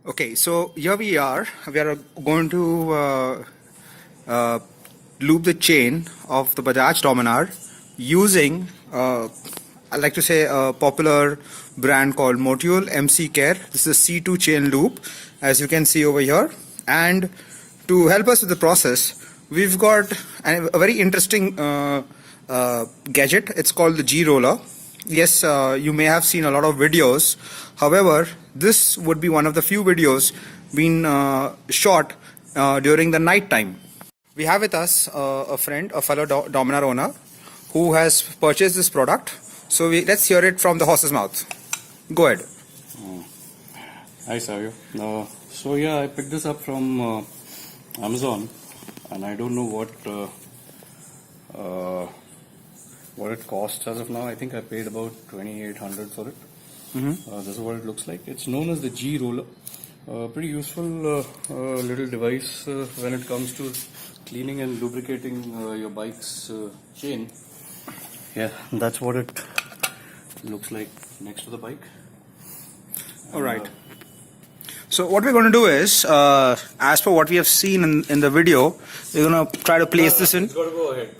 Okay, so here we are. We are going to lube the chain of the Bajaj Dominar using, I like to say, a popular brand called Motul MC Care. This is a C2 chain loop, as you can see over here. And to help us with the process, we've got a very interesting gadget. It's called the GRoller. Yes, you may have seen a lot of videos. However, this would be one of the few videos being shot during the night time. We have with us a friend, a fellow Dominar owner, who has purchased this product. So let's hear it from the horse's mouth. Go ahead. Hi Savio. So yeah, I picked this up from Amazon, and I don't know what it costs as of now. I think I paid about 2,800 for it. This is what it looks like. It's known as the GRoller. Pretty useful little device when it comes to cleaning and lubricating your bike's chain. Yeah, that's what it looks like next to the bike. Alright. So what we're going to do is, as per what we have seen in the video, we're going to try to place this in. It's got to go ahead.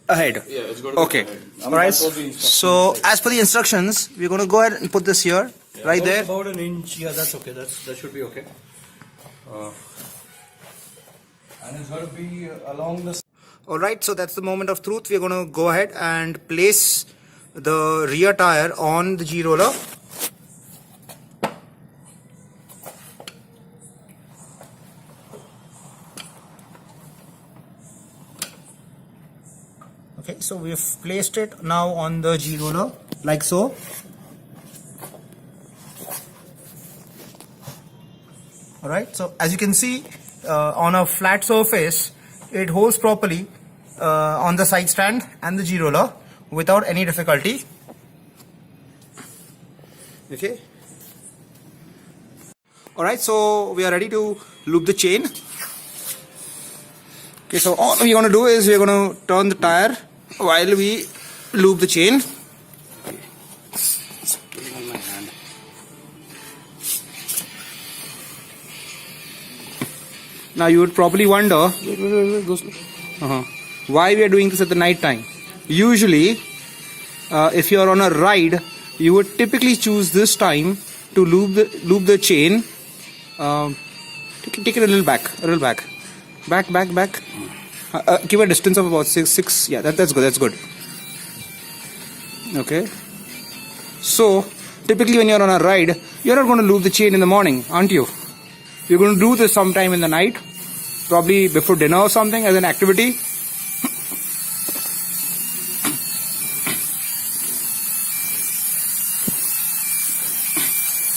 Ahead. Yeah, it's got to Okay. go ahead. Alright. So as per the instructions, we're going to go ahead and put this here, right there. About an inch. Yeah, that's okay. That should be okay. And it's got to be along the. Alright, so that's the moment of truth. We're going to go ahead and place the rear tire on the GRoller. Okay, so we've placed it now on the GRoller, like so. Alright, so as you can see, on a flat surface, it holds properly on the side stand and the GRoller without any difficulty. Okay. Alright, so we are ready to lube the chain. Okay, so all we're going to do is we're going to turn the tire while we lube the chain. Now you would probably wonder why we are doing this at the night time. Usually, if you are on a ride, you would typically choose this time to lube the chain. Take it a little back, back. Give a distance of about six. Yeah, that's good. That's good. Okay. So typically, when you're on a ride, you're not going to lube the chain in the morning, aren't you? You're going to do this sometime in the night, probably before dinner or something as an activity.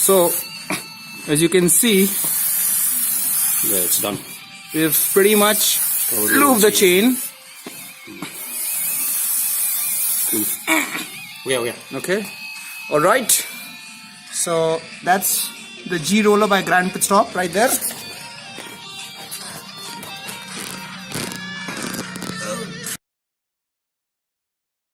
So, as you can see, Yeah, it's done. we've pretty much lubed the chain. Yeah. Okay. Alright. So, that's the GRoller by Pitstop right there.